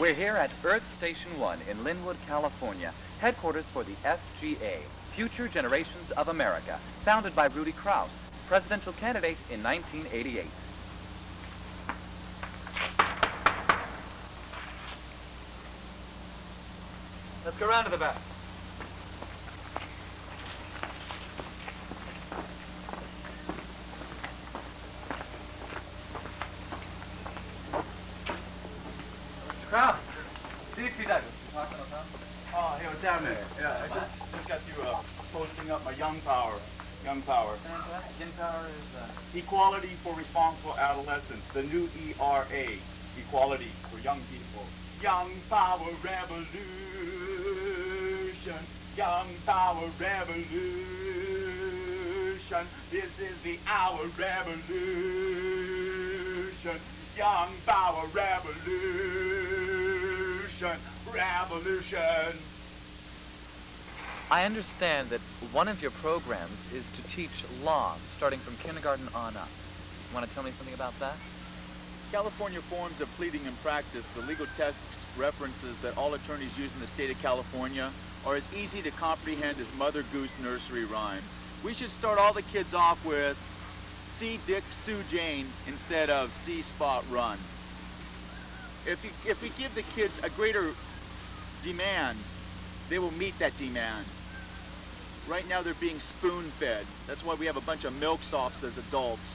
We're here at Earth Station 1 in Linwood, California, headquarters for the FGA, Future Generations of America, founded by Rudi Krause, presidential candidate in 1988. Let's go around to the back. Krause, Dixie Douglas, you talking about that? Oh, he was down there. Yeah, I just got you posting up my Young Power. Young Power. Young Power is Equality for Responsible Adolescence, the new ERA. Equality for young people. Young Power Revolution. Young Power Revolution. This is the hour revolution. Young Power Revolution. Revolution. I understand that one of your programs is to teach law, starting from kindergarten on up. You want to tell me something about that? California Forms of Pleading and Practice, the legal text references that all attorneys use in the state of California are as easy to comprehend as Mother Goose nursery rhymes. We should start all the kids off with see Dick, Sue Jane instead of see Spot Run. If we give the kids a greater demand, they will meet that demand. Right now they're being spoon-fed. That's why we have a bunch of milksops as adults.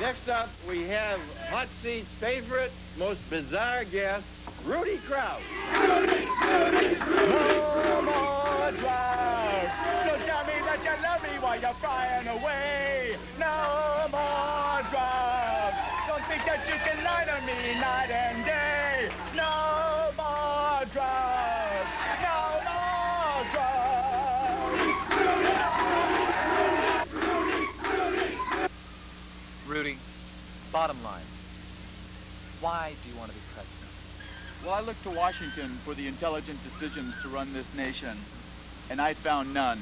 Next up, we have Hot Seat's favorite, most bizarre guest, Rudi Krause. No more drugs. So tell me that you love me while you're flying away. No more drugs. Don't think that you can lie to me night and day. No more drugs. No more drugs. Rudi, bottom line, why do you want to be president? Well, I looked to Washington for the intelligent decisions to run this nation, and I found none.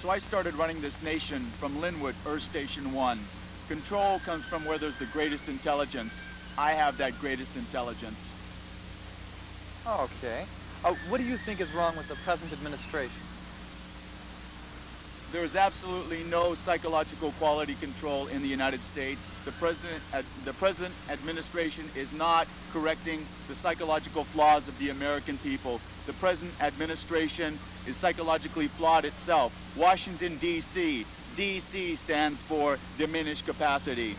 So I started running this nation from Linwood, Earth Station 1. Control comes from where there's the greatest intelligence. I have that greatest intelligence. Okay. What do you think is wrong with the present administration? There is absolutely no psychological quality control in the United States. The present administration is not correcting the psychological flaws of the American people. The present administration is psychologically flawed itself. Washington, D.C. D.C. stands for diminished capacity.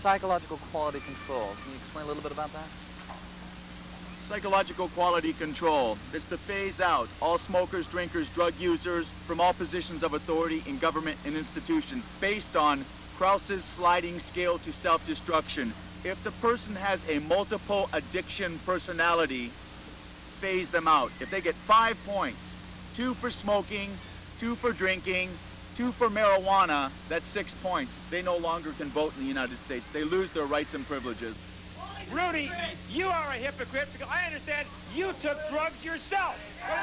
Psychological quality control. Can you explain a little bit about that? Psychological quality control. It's to phase out all smokers, drinkers, drug users from all positions of authority in government and institution based on Krause's sliding scale to self-destruction. If the person has a multiple addiction personality, phase them out. If they get 5 points, 2 for smoking, 2 for drinking, 2 for marijuana, that's 6 points. They no longer can vote in the United States. They lose their rights and privileges. Rudi, you are a hypocrite because I understand you took drugs yourself. What do you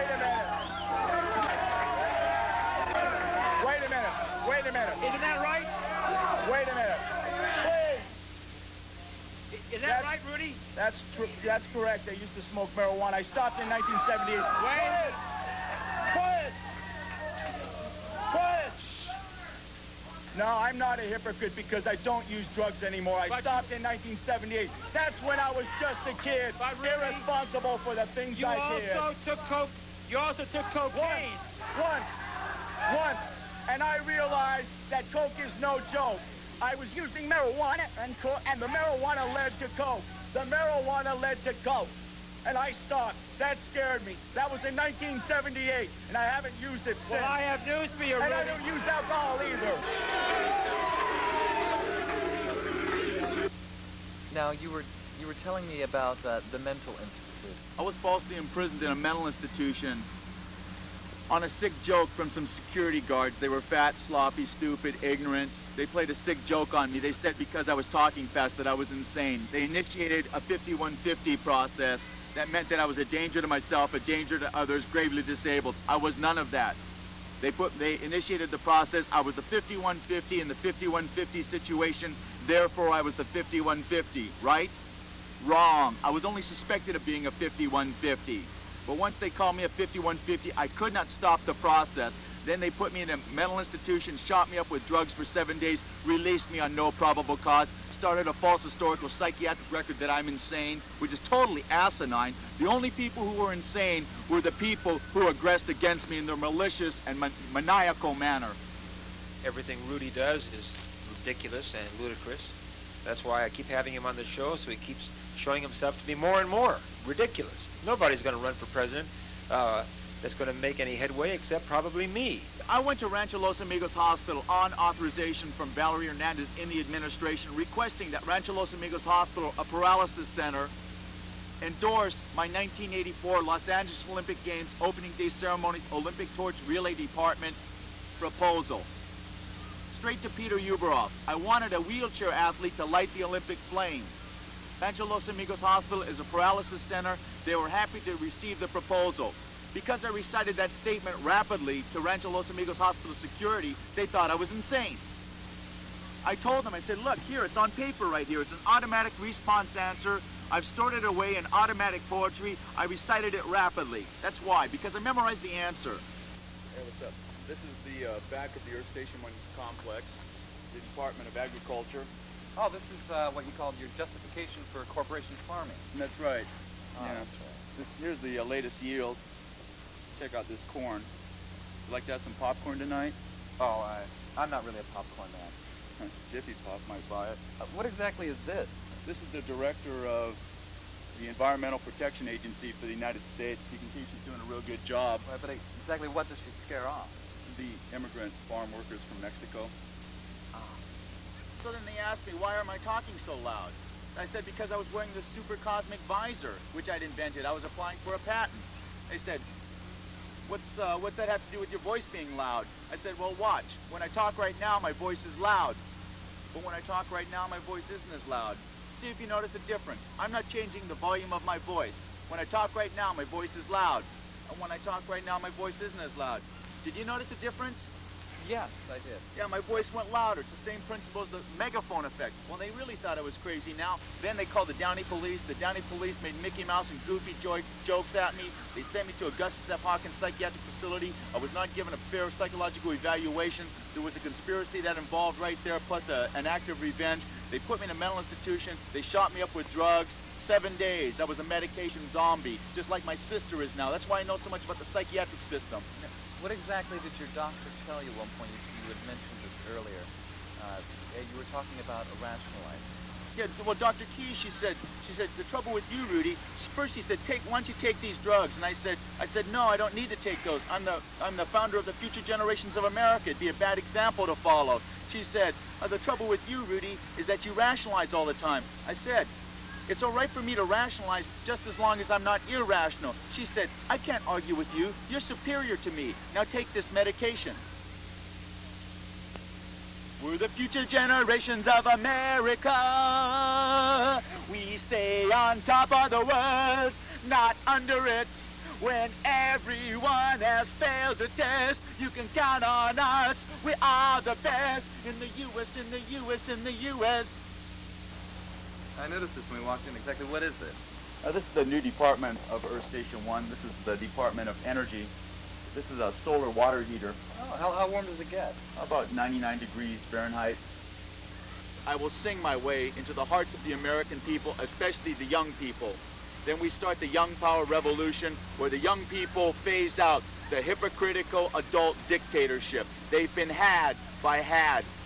think about that? Wait a minute. Isn't that right? Wait a minute. Is that right, Rudi? That's correct. I used to smoke marijuana. I stopped in 1978. Quiet! No, I'm not a hypocrite because I don't use drugs anymore. I stopped in 1978. That's when I was just a kid, irresponsible for the things I did. You also took cocaine. Once. And I realized that coke is no joke. I was using marijuana and the marijuana led to coke. The marijuana led to coke. And I stopped. That scared me. That was in 1978, and I haven't used it since. Well, I have news for you, Rudi. And I don't use alcohol either. Now, you were telling me about the mental institute. I was falsely imprisoned in a mental institution on a sick joke from some security guards. They were fat, sloppy, stupid, ignorant. They played a sick joke on me. They said because I was talking fast that I was insane. They initiated a 5150 process That meant that I was a danger to myself, a danger to others, gravely disabled. I was none of that. They initiated the process. I was the 5150 in the 5150 situation. Therefore, I was the 5150, right? Wrong. I was only suspected of being a 5150. But once they called me a 5150, I could not stop the process. Then they put me in a mental institution, shot me up with drugs for 7 days, released me on no probable cause, started a false historical psychiatric record that I'm insane, which is totally asinine. The only people who were insane were the people who aggressed against me in their malicious and maniacal manner. Everything Rudi does is ridiculous and ludicrous. That's why I keep having him on the show, so he keeps showing himself to be more and more ridiculous. Nobody's going to run for president that's going to make any headway except probably me. I went to Rancho Los Amigos Hospital on authorization from Valerie Hernandez in the administration, requesting that Rancho Los Amigos Hospital, a paralysis center, endorsed my 1984 Los Angeles Olympic Games opening day ceremonies Olympic torch relay department proposal. Straight to Peter Uberoff. I wanted a wheelchair athlete to light the Olympic flame. Rancho Los Amigos Hospital is a paralysis center. They were happy to receive the proposal. Because I recited that statement rapidly to Rancho Los Amigos Hospital security, they thought I was insane. I told them, I said, look, here, it's on paper right here. It's an automatic response answer. I've stored it away in automatic poetry. I recited it rapidly. That's why, because I memorized the answer. Hey, what's up? This is the back of the Earth Station 1 complex, the Department of Agriculture. Oh, this is what you called your justification for corporation farming. That's right. Oh, Yeah. that's right. Here's the latest yield. Check out this corn. Would you like to have some popcorn tonight? Oh, I'm not really a popcorn man. Jiffy Pop might buy it. What exactly is this? This is the director of the Environmental Protection Agency for the United States. You can see she's doing a real good job. Well, but exactly what does she scare off? The immigrant farm workers from Mexico. Ah. So then they asked me, why am I talking so loud? I said, because I was wearing the super cosmic visor, which I'd invented. I was applying for a patent. They said, what's that have to do with your voice being loud? I said, well, watch. When I talk right now, my voice is loud. But when I talk right now, my voice isn't as loud. See if you notice a difference. I'm not changing the volume of my voice. When I talk right now, my voice is loud. And when I talk right now, my voice isn't as loud. Did you notice a difference? Yes, I did. Yeah, my voice went louder. It's the same principle as the megaphone effect. Well, they really thought I was crazy now. Then they called the Downey police. The Downey police made Mickey Mouse and Goofy jokes at me. They sent me to Augustus F. Hawkins Psychiatric Facility. I was not given a fair psychological evaluation. There was a conspiracy that involved right there, plus an act of revenge. They put me in a mental institution. They shot me up with drugs. 7 days. I was a medication zombie, just like my sister is now. That's why I know so much about the psychiatric system. What exactly did your doctor tell you at one point? You had mentioned this earlier. You were talking about rationalizing. Yeah, well, Dr. Key, she said, the trouble with you, Rudi, first she said, why don't you take these drugs? And I said, no, I don't need to take those. I'm the founder of the future generations of America. It'd be a bad example to follow. She said, the trouble with you, Rudi, is that you rationalize all the time. I said, it's all right for me to rationalize just as long as I'm not irrational. She said, I can't argue with you. You're superior to me. Now take this medication. We're the future generations of America. We stay on top of the world, not under it. When everyone has failed the test, you can count on us. We are the best in the U.S., in the U.S., in the U.S. I noticed this when we walked in. Exactly what is this? This is the new department of Earth Station 1. This is the Department of Energy. This is a solar water heater. Oh, how warm does it get? About 99 degrees Fahrenheit. I will sing my way into the hearts of the American people, especially the young people. Then we start the Young Power Revolution, where the young people phase out the hypocritical adult dictatorship. They've been had by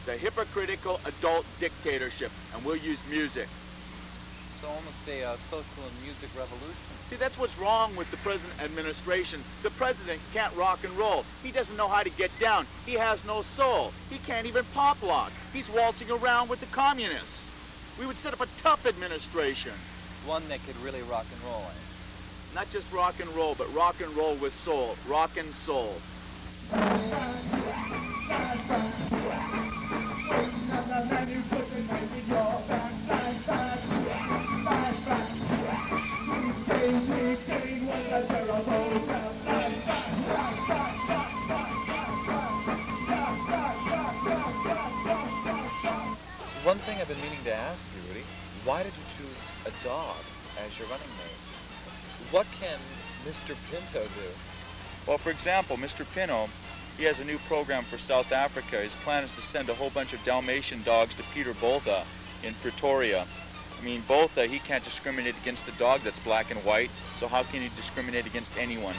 the hypocritical adult dictatorship, and we'll use music. So almost a social and music revolution. See, that's what's wrong with the present administration. The president can't rock and roll. He doesn't know how to get down. He has no soul. He can't even pop lock. He's waltzing around with the communists. We would set up a tough administration. One that could really rock and roll, eh? Not just rock and roll, but rock and roll with soul. Rock and soul. Crazy. why did you choose a dog as your running mate? What can Mr. Pinto do? Well, for example, Mr. Pinto, he has a new program for South Africa. His plan is to send a whole bunch of Dalmatian dogs to Peter Botha in Pretoria. I mean, Botha, he can't discriminate against a dog that's black and white, so how can he discriminate against anyone?